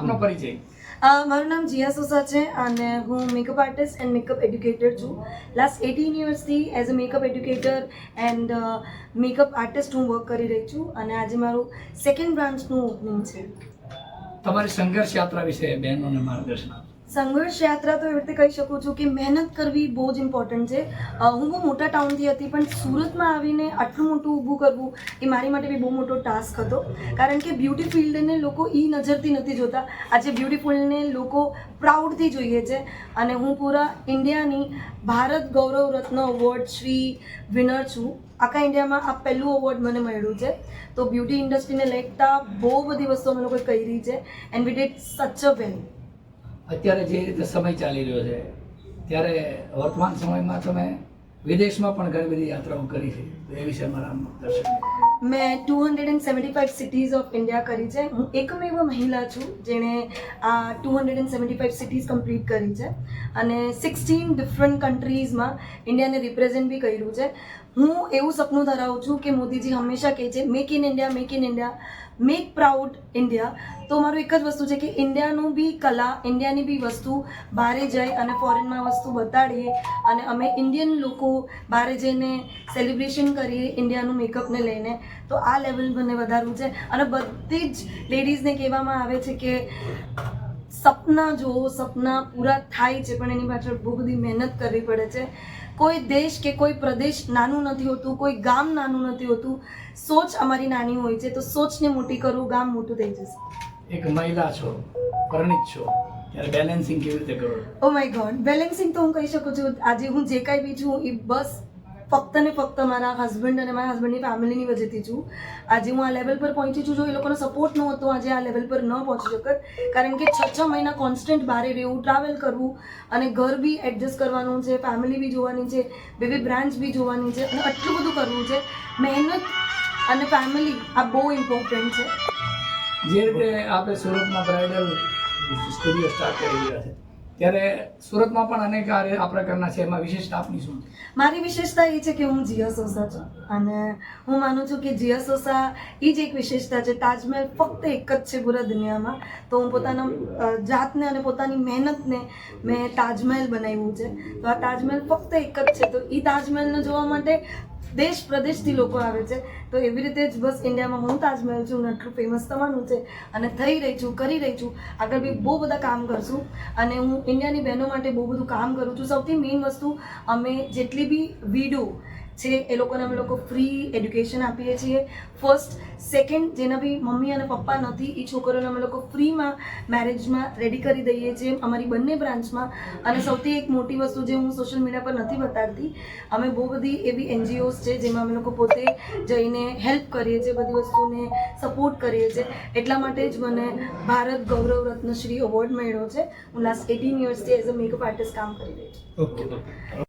આપનો પરિચય? મારું નામ જીયા સોસા છે અને હું makeup artist and makeup educator છું. લાસ્ટ 18 યર્સથી as a makeup educator and makeup artist હું વર્ક કરી રહી છું અને આજે મારું સેકન્ડ બ્રાન્ચનું ઓપનિંગ છે. તમારી સંઘર્ષ યાત્રા વિશે બહેનોને માર્ગદર્શન આપો. સંઘર્ષ યાત્રા તો એવી રીતે કહી શકું છું કે મહેનત કરવી બહુ જ ઇમ્પોર્ટન્ટ છે. હું બહુ મોટા ટાઉનથી હતી પણ સુરતમાં આવીને આટલું મોટું ઊભું કરવું એ મારી માટે બી બહુ મોટો ટાસ્ક હતો. કારણ કે બ્યુટી ફિલ્ડને લોકો એ નજરથી નથી જોતા. આજે બ્યુટી ફિલ્ડને લોકો પ્રાઉડથી જોઈએ છે અને હું પૂરા ઇન્ડિયાની ભારત ગૌરવ રત્ન અવોર્ડ શ્રી વિનર છું. આખા ઇન્ડિયામાં આ પહેલું અવોર્ડ મને મળ્યું છે. તો બ્યુટી ઇન્ડસ્ટ્રીને લગતા બહુ બધી વસ્તુઓ અમે લોકોએ કરી છે એન્ડ વી ડીડ સચ અ વેલ. અત્યારે જે રીતે સમય ચાલી રહ્યો છે ત્યારે વર્તમાન સમયમાં તમે વિદેશમાં પણ ઘણી બધી યાત્રાઓ કરી છે, તો એ વિશે મારા દર્શક. મેં 275 સિટીઝ ઓફ ઇન્ડિયા કરી છે. હું એકમેવ મહિલા છું જેણે આ 275 સિટીઝ કમ્પ્લીટ કરી છે અને 16 ડિફરન્ટ કન્ટ્રીઝમાં ઇન્ડિયાને રિપ્રેઝેન્ટ બી કર્યું છે. હું એવું સપનું ધરાવું છું કે મોદીજી હંમેશા કહે છે make in India, make proud India. તો મારું એક જ વસ્તુ છે કે ઇન્ડિયાનું બી કલા, ઇન્ડિયાની બી વસ્તુ બહારે જાય અને ફોરેનમાં વસ્તુ બતાડીએ અને અમે ઇન્ડિયન લોકો બહારે જઈને સેલિબ્રેશન કરીએ ઇન્ડિયાનું મેકઅપને લઈને. તો આ લેવલ મને વધારવું છે અને બધી જ લેડીઝને કહેવામાં આવે છે કે સપના જુઓ, સપના પૂરા થાય છે પણ એની પાછળ બહુ બધી મહેનત કરવી પડે છે. કોઈ દેશ કે કોઈ પ્રદેશ નાનું નથી હોતું, કોઈ ગામ નાનું નથી હોતું. સોચ અમારી નાની હોય છે તો સોચને મોટી કરવું, ગામ મોટું થઈ જશે. એક મહિલા છો, પરિણીત છો, ત્યારે બેલેન્સિંગ કેવી રીતે કરો? ઓ માય ગોડ, બેલેન્સિંગ તો હું કહી શકું છું આજે હું જે કાંઈ બી છું એ બસ ફક્ત ને ફક્ત મારા હસબન્ડ અને મારા હસબન્ડની ફેમિલીની વજહથી છું. આજે હું આ લેવલ પર પહોંચી છું. જો એ લોકોનો સપોર્ટ ન હતો આજે આ લેવલ પર ન પહોંચી શકત. કારણ કે 6 મહિના કોન્સ્ટન્ટ બહાર રહેવું, ટ્રાવેલ કરવું અને ઘર બી એડજસ્ટ કરવાનું છે, ફેમિલી બી જોવાની છે, બેબી બ્રાન્ચ બી જોવાની છે અને આટલું બધું કરવું છે. મહેનત અને ફેમિલી આ બહુ ઇમ્પોર્ટન્ટ છે. જે રીતે આપણે સુરતમાં બ્રાઇડલ સ્ટુડિયો સ્ટાર્ટ કરી રહ્યા છે ત્યારે સુરતમાં પણ અનેક આ પ્રકારના છે, એમાં વિશેષતા આપની શું છે? મારી વિશેષતા એ છે કે હું જીયા સોસા છું અને હું માનું છું કે જીયા સોસા એ જ એક વિશેષતા છે. તાજમહેલ ફક્ત એક જ છે પૂરા દુનિયામાં. તો હું પોતાના જાતને અને પોતાની મહેનતને મેં તાજમહેલ બનાવ્યું છે. તો આ તાજમહેલ ફક્ત એક જ છે. તો એ તાજમહેલને જોવા માટે દેશ પ્રદેશથી લોકો આવે છે. તો એવી રીતે જ બસ ઇન્ડિયામાં હું તાજમહેલ છું અને આટલું ફેમસ થવાનું છે અને થઈ રહી છું, કરી રહી છું. આગળ બી બહુ બધા કામ કરશું અને હું ઇન્ડિયાની બહેનો માટે બહુ બધું કામ કરું છું. સૌથી મેઇન વસ્તુ અમે જેટલી બી વિડો છે એ લોકોને અમે લોકો ફ્રી એડ્યુકેશન આપીએ છીએ. ફર્સ્ટ, સેકન્ડ, જેના બી મમ્મી અને પપ્પા નથી એ છોકરીઓને અમે લોકો ફ્રીમાં મેરેજમાં રેડી કરી દઈએ છીએ અમારી બંને બ્રાન્ચમાં. અને સૌથી એક મોટી વસ્તુ જે હું સોશિયલ મીડિયા પર નથી બતાડતી, અમે બહુ બધી એવી NGOs છે જેમાં અમે લોકો પોતે જઈને હેલ્પ કરીએ છીએ, બધી વસ્તુને સપોર્ટ કરીએ છીએ. એટલા માટે જ મને ભારત ગૌરવ રત્ન શ્રી એવોર્ડ મળ્યો છે. હું લાસ્ટ 18 યર્સથી એઝ અ મેકઅપ આર્ટિસ્ટ કામ કરી રહી છું. ઓકે.